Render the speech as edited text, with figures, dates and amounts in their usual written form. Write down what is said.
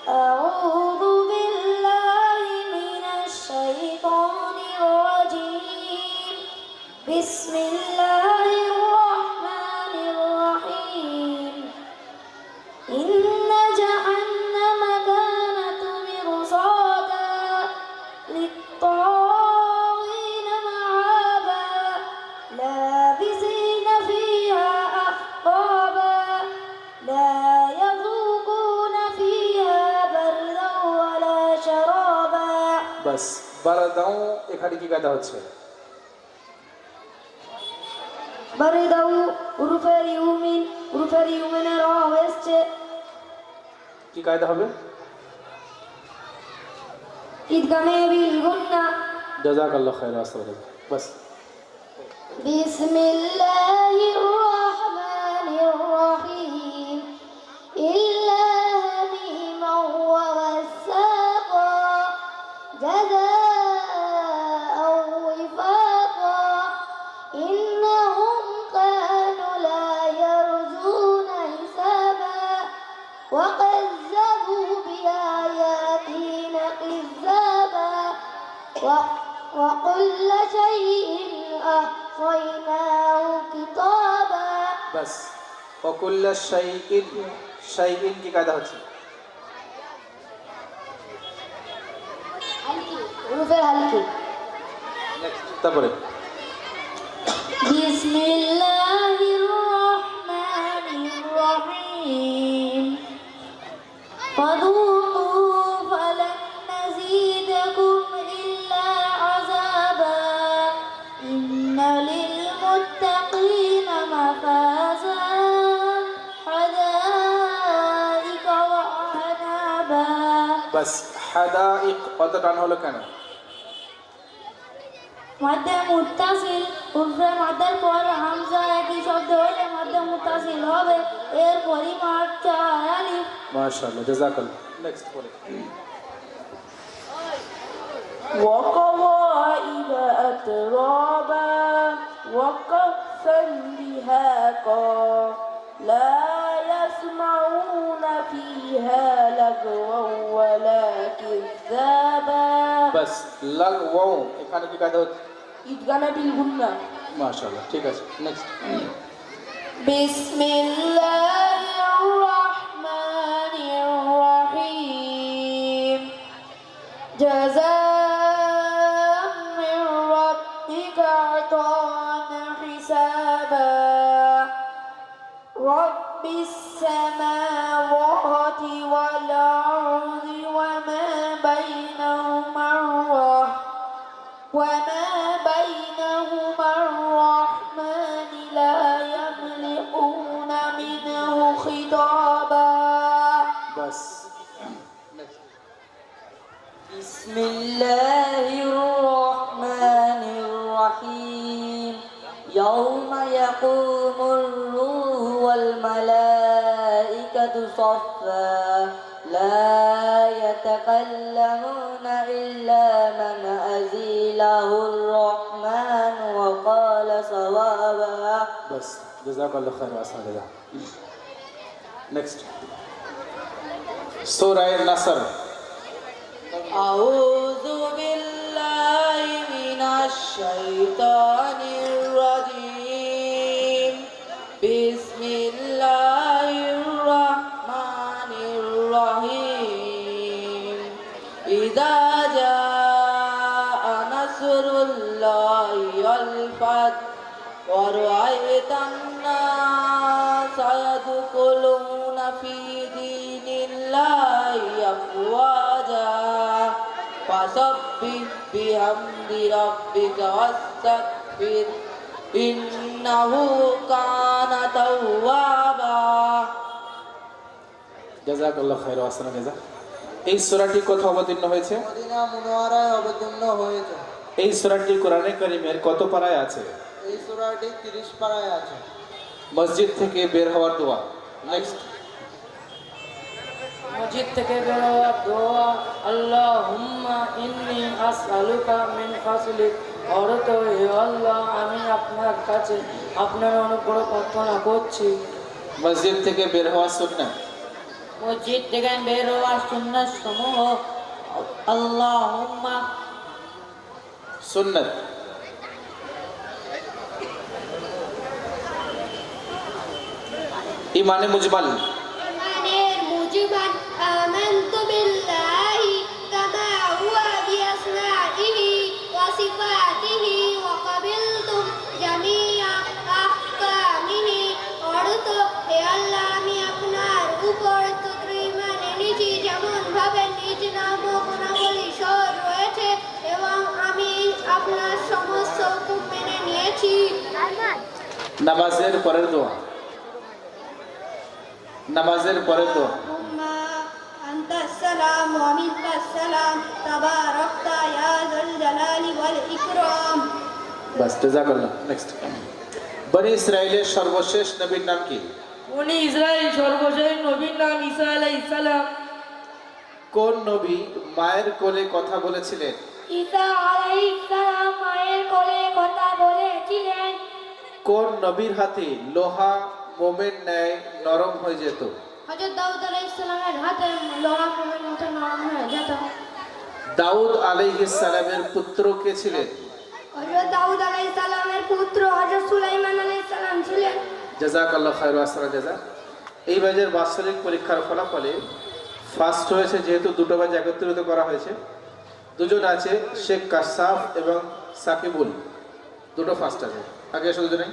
أعوذ بالله من الشيطان الرجيم بسم الله الرحمن الرحيم إن جهنم كانت مرصادا للطاغين مآبا لابثين فيها أحقابا لا يذوقون فيها بردا ولا شرابا বাস বারাদাও এখানে কি কায়দা হচ্ছে বারিদাউ উরুফের ইউমিনের র হয়েছে কি কায়দা হবে ঈদগামে বিল গুন্না জাযাকাল্লাহ খাইর আসসালাম বাস বিসমিল্লাহির রহমানির রহিম ইল্লা হামিমান ওয়া ওয়াসাকা জাযাআও ওয়িফাকা ইন্নাহুম কানু লা ইয়ারজুনা হিসাবা ওয়া কাযযাবু বিআয়াতিনা কিযাবা وكل شيء أحصيناه كتابا বাস ওয়াকুল্লা শাইইন শাইইন কি কায়দা হচ্ছে উরুফের হালকি তারপরে বিসমিল্লাহির রহমানির রহিম فذوقوا فلن نزيدكم إلا عذابا إن للمتقين مفازا حدائق وأعنابا বাস হাদাইক কত টান হলো কেন মাধ্যে মুত্তাসিল উরফে মাদ্দার পর হামজা একই শব্দ হলে মাধ্যে মুত্তাসিল হবে এর পরিমাণ 4 আলিফ মাশাআল্লাহ জাযাকাল্লাহ নেক্সট পরে وقواعد أترابا وكأسا دهاقا لا يسمعون فيها لغوا ولا كذابا বাস লাগওয়াও এখানে কি কায়দা হচ্ছে إدغام بالغنة মাশাআল্লাহ ঠিক আছে নেক্সট بسم الله الرحمن الرحيم جزاء من ربك عطاء حسابا رب السماوات والأرض وما بينهما الرحمن لا يملكون منه خطابا বাস بسم الله الرحمن الرحيم يوم يقوم الروح والملائكة صفا لا يتكلمون إلا من أذن له الرحمن وقال صوابا বাস জাযাকাল্লাহ খাইর আসসালাম নেক্সট সূরা নাসর أعوذ بالله من الشيطان الرجيم بسم الله الرحمن الرحيم إذا جاء نصر الله والفتح ورأيت الناس يدخلون في دين الله أفواجا فسبح بحمد ربك واستغفر إنه كان توابا জাযাকাল্লাহ খাইর আসসালাম এই সূরাটি কোথায় অবতীর্ণ হয়েছে মদিনা মুনাওয়ারায় অবতীর্ণ হয়েছে। এই সূরাটি কোরআনে কারীমের কত পারায় আছে এই সূরাটি 30 পারায় আছে। মসজিদ থেকে বের হওয়ার দোয়া নেক্সট মসজিদ থেকে বের হওয়ার দোয়া আল্লাহুম্মা ইন্নী আসআলুকা মিন ফাজলিক অর্থ হে আল্লাহ আমি আপনার কাছে আপনার অনুগ্রহ প্রার্থনা করছি। মসজিদ থেকে বের হওয়া সুন্নাহ মসজিদ থেকে বের হওয়ার সুন্নাত সমূহ আল্লাহুম্মা সুন্নত ইমানে মুজমাল ইমানের মুজিবান আমানতু বিল্লাহি কামা হুয়া বিআসমাইহি ওয়া সিফাতিহি ওয়া ক্বাবিলতু জামিআ আহকামিহি। অর্থ, হে আল্লাহ, আমি আপনার উপর তোর ঈমান এনেছি যেমন ভাবে নিজ নাম ও গুণাবলী সহ রয়েছে, এবং আমি আপনার সমস্ত হুকুম মেনে নিয়েছি। নামাজের পরের দোয়া নামাজের পরের দোয়া اللهم أنت السلام ومنك السلام تباركت يا ذا الجلال والإكرام। বাস জাযাকাল্লাহ। নেক্সট, বনি ইসরাইলের সর্বশেষ নবীর নাম কি? বনি ইসরাইল সর্বশেষ নবীর নাম ঈসা আলাইহিস সালাম। কোন নবী মায়ের কোলে কথা বলেছিলেন? ঈসা আলাইহিস সালাম মায়ের কোলে কথা বলেছিলেন। কোন নবীর হাতে লোহা মোমের ন্যায় নরম হয়ে যেত? হযরত দাউদ আলাইহিস সালামের হাতে লোহা মোমের মতো নরম হয়ে যেত। দাউদ আলাইহিস সালামের পুত্র কে ছিলেন? হযরত দাউদ আলাইহিস সালামের পুত্র হযরত সুলাইমান আলাইহিস সালাম ছিলেন। জাযাকাল্লাহ খায়রু আসরা জাযা। এই ব্যাচের বাৎসরিক পরীক্ষার ফলাফলে ফার্স্ট হয়েছে, যেহেতু দুটো ব্যাচ একত্রিত করা হয়েছে, দুজন আছে শেখ কাসাফ এবং সাকিবুল, দুটো ফার্স্ট আছে। আগে এসে দুজনে